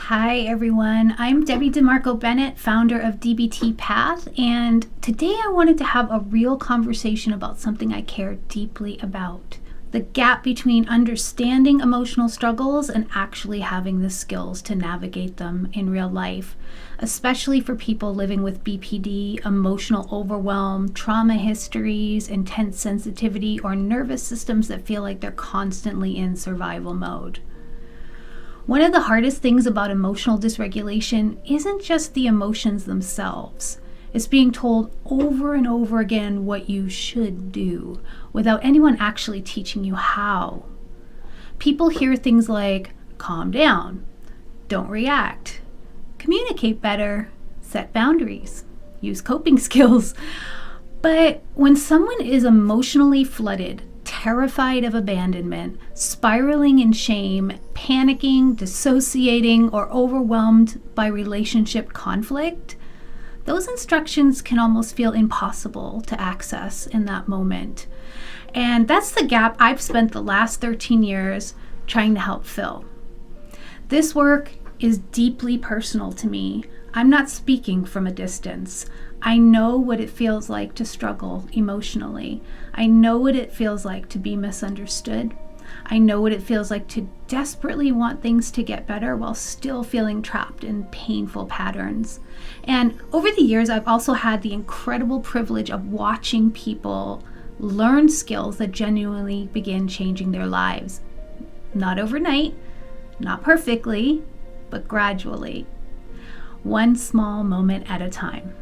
Hi everyone, I'm Debbie DeMarco Bennett, founder of DBT Path, and today I wanted to have a real conversation about something I care deeply about. The gap between understanding emotional struggles and actually having the skills to navigate them in real life, especially for people living with BPD, emotional overwhelm, trauma histories, intense sensitivity, or nervous systems that feel like they're constantly in survival mode. One of the hardest things about emotional dysregulation isn't just the emotions themselves. It's being told over and over again what you should do without anyone actually teaching you how. People hear things like, calm down, don't react, communicate better, set boundaries, use coping skills. But when someone is emotionally flooded, terrified of abandonment, spiraling in shame, panicking, dissociating, or overwhelmed by relationship conflict, those instructions can almost feel impossible to access in that moment. And that's the gap I've spent the last 13 years trying to help fill. This work is deeply personal to me. I'm not speaking from a distance. I know what it feels like to struggle emotionally. I know what it feels like to be misunderstood. I know what it feels like to desperately want things to get better while still feeling trapped in painful patterns. And over the years, I've also had the incredible privilege of watching people learn skills that genuinely begin changing their lives. Not overnight, not perfectly, but gradually. One small moment at a time.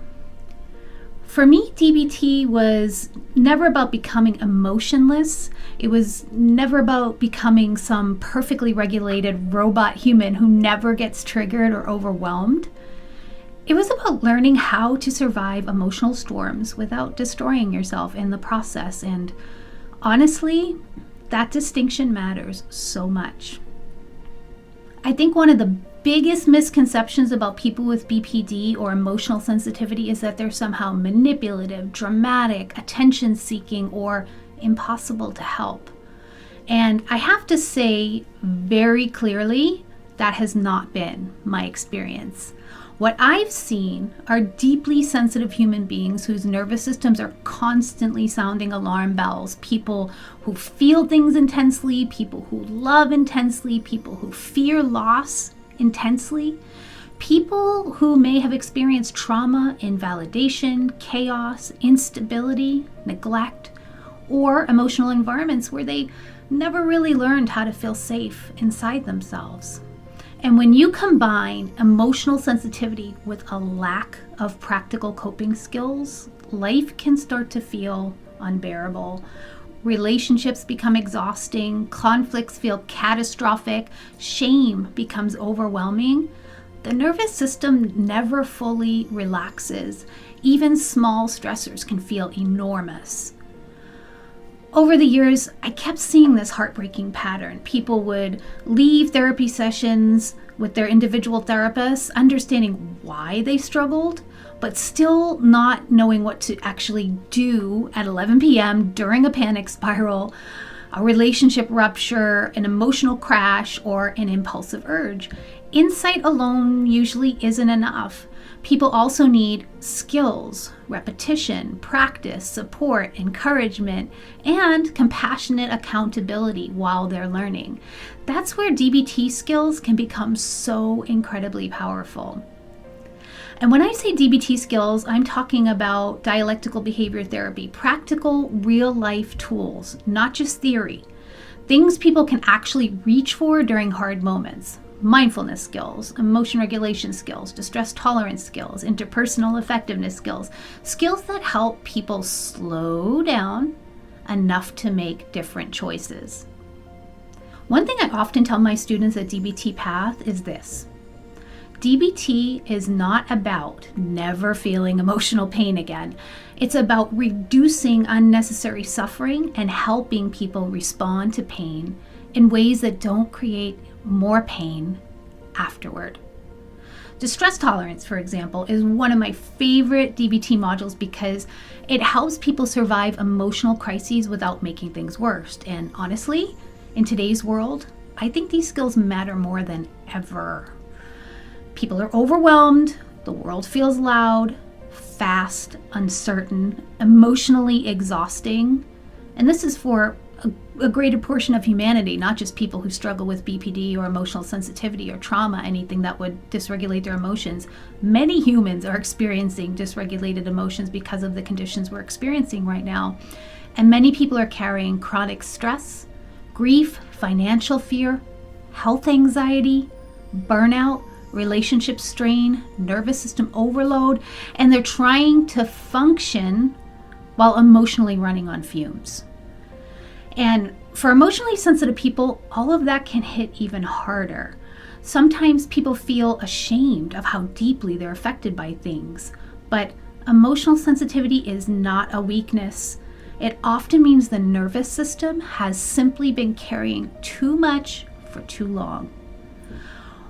For me, DBT was never about becoming emotionless. It was never about becoming some perfectly regulated robot human who never gets triggered or overwhelmed. It was about learning how to survive emotional storms without destroying yourself in the process. And honestly, that distinction matters so much. I think one of the biggest misconceptions about people with BPD or emotional sensitivity is that they're somehow manipulative, dramatic, attention-seeking, or impossible to help. And I have to say very clearly, that has not been my experience. What I've seen are deeply sensitive human beings whose nervous systems are constantly sounding alarm bells. People who feel things intensely, people who love intensely, people who fear loss intensely, people who may have experienced trauma, invalidation, chaos, instability, neglect, or emotional environments where they never really learned how to feel safe inside themselves. And when you combine emotional sensitivity with a lack of practical coping skills, life can start to feel unbearable. Relationships become exhausting, conflicts feel catastrophic, shame becomes overwhelming. The nervous system never fully relaxes. Even small stressors can feel enormous. Over the years, I kept seeing this heartbreaking pattern. People would leave therapy sessions with their individual therapists, understanding why they struggled, but still not knowing what to actually do at 11 p.m. during a panic spiral, a relationship rupture, an emotional crash, or an impulsive urge. Insight alone usually isn't enough. People also need skills, repetition, practice, support, encouragement, and compassionate accountability while they're learning. That's where DBT skills can become so incredibly powerful. And when I say DBT skills, I'm talking about dialectical behavior therapy, practical real-life tools, not just theory. Things people can actually reach for during hard moments. Mindfulness skills, emotion regulation skills, distress tolerance skills, interpersonal effectiveness skills, skills that help people slow down enough to make different choices. One thing I often tell my students at DBT Path is this. DBT is not about never feeling emotional pain again. It's about reducing unnecessary suffering and helping people respond to pain in ways that don't create more pain afterward. Distress tolerance, for example, is one of my favorite DBT modules because it helps people survive emotional crises without making things worse. And honestly, in today's world, I think these skills matter more than ever. People are overwhelmed, the world feels loud, fast, uncertain, emotionally exhausting. And this is for a greater portion of humanity, not just people who struggle with BPD or emotional sensitivity or trauma, anything that would dysregulate their emotions. Many humans are experiencing dysregulated emotions because of the conditions we're experiencing right now. And many people are carrying chronic stress, grief, financial fear, health anxiety, burnout, relationship strain, nervous system overload, and they're trying to function while emotionally running on fumes. And for emotionally sensitive people, all of that can hit even harder. Sometimes people feel ashamed of how deeply they're affected by things, but emotional sensitivity is not a weakness. It often means the nervous system has simply been carrying too much for too long.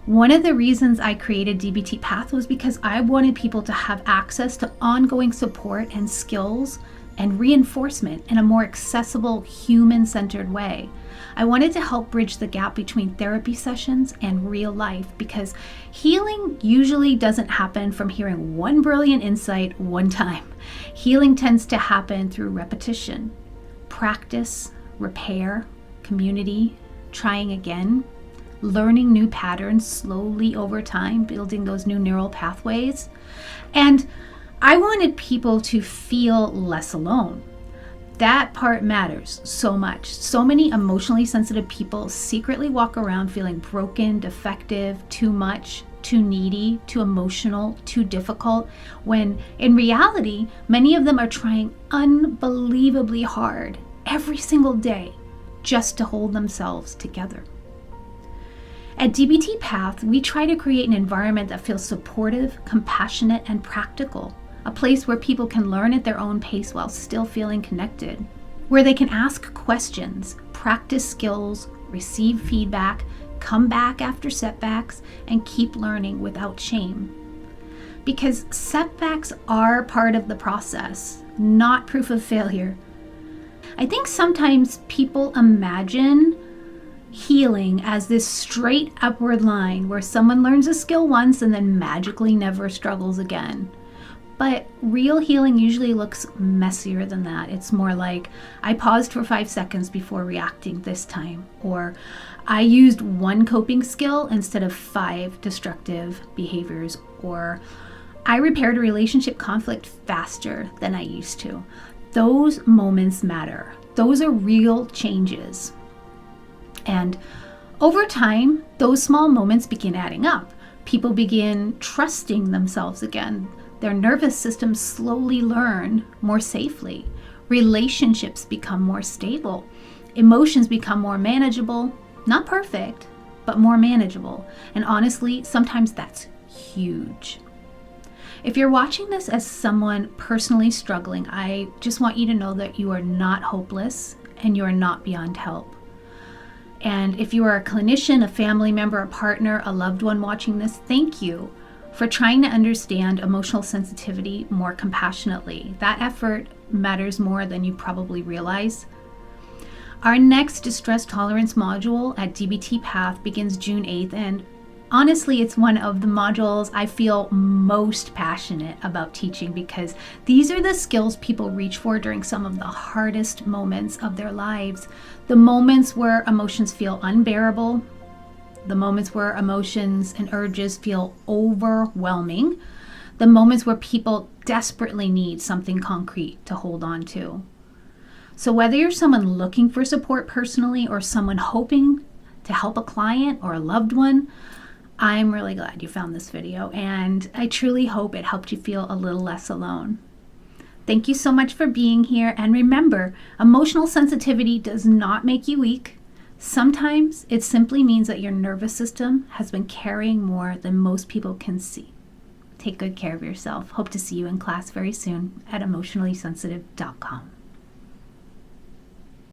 One of the reasons I created DBT Path was because I wanted people to have access to ongoing support and skills and reinforcement in a more accessible, human-centered way. I wanted to help bridge the gap between therapy sessions and real life, because healing usually doesn't happen from hearing one brilliant insight one time. Healing tends to happen through repetition, practice, repair, community, trying again, learning new patterns slowly over time, building those new neural pathways. And I wanted people to feel less alone. That part matters so much. So many emotionally sensitive people secretly walk around feeling broken, defective, too much, too needy, too emotional, too difficult, when in reality, many of them are trying unbelievably hard every single day just to hold themselves together. At DBT Path, we try to create an environment that feels supportive, compassionate, and practical. A place where people can learn at their own pace while still feeling connected. Where they can ask questions, practice skills, receive feedback, come back after setbacks, and keep learning without shame. Because setbacks are part of the process, not proof of failure. I think sometimes people imagine healing as this straight upward line where someone learns a skill once and then magically never struggles again. But real healing usually looks messier than that. It's more like, I paused for 5 seconds before reacting this time, or I used one coping skill instead of 5 destructive behaviors, or I repaired a relationship conflict faster than I used to. Those moments matter. Those are real changes. And over time, those small moments begin adding up. People begin trusting themselves again. Their nervous systems slowly learn more safely. Relationships become more stable. Emotions become more manageable. Not perfect, but more manageable. And honestly, sometimes that's huge. If you're watching this as someone personally struggling, I just want you to know that you are not hopeless and you are not beyond help. And if you are a clinician, a family member, a partner, a loved one watching this, thank you for trying to understand emotional sensitivity more compassionately. That effort matters more than you probably realize. Our next distress tolerance module at DBT Path begins June 8th, and honestly, it's one of the modules I feel most passionate about teaching, because these are the skills people reach for during some of the hardest moments of their lives. The moments where emotions feel unbearable, the moments where emotions and urges feel overwhelming, the moments where people desperately need something concrete to hold on to. So whether you're someone looking for support personally or someone hoping to help a client or a loved one, I'm really glad you found this video, and I truly hope it helped you feel a little less alone. Thank you so much for being here, and remember, emotional sensitivity does not make you weak. Sometimes it simply means that your nervous system has been carrying more than most people can see. Take good care of yourself. Hope to see you in class very soon at emotionallysensitive.com.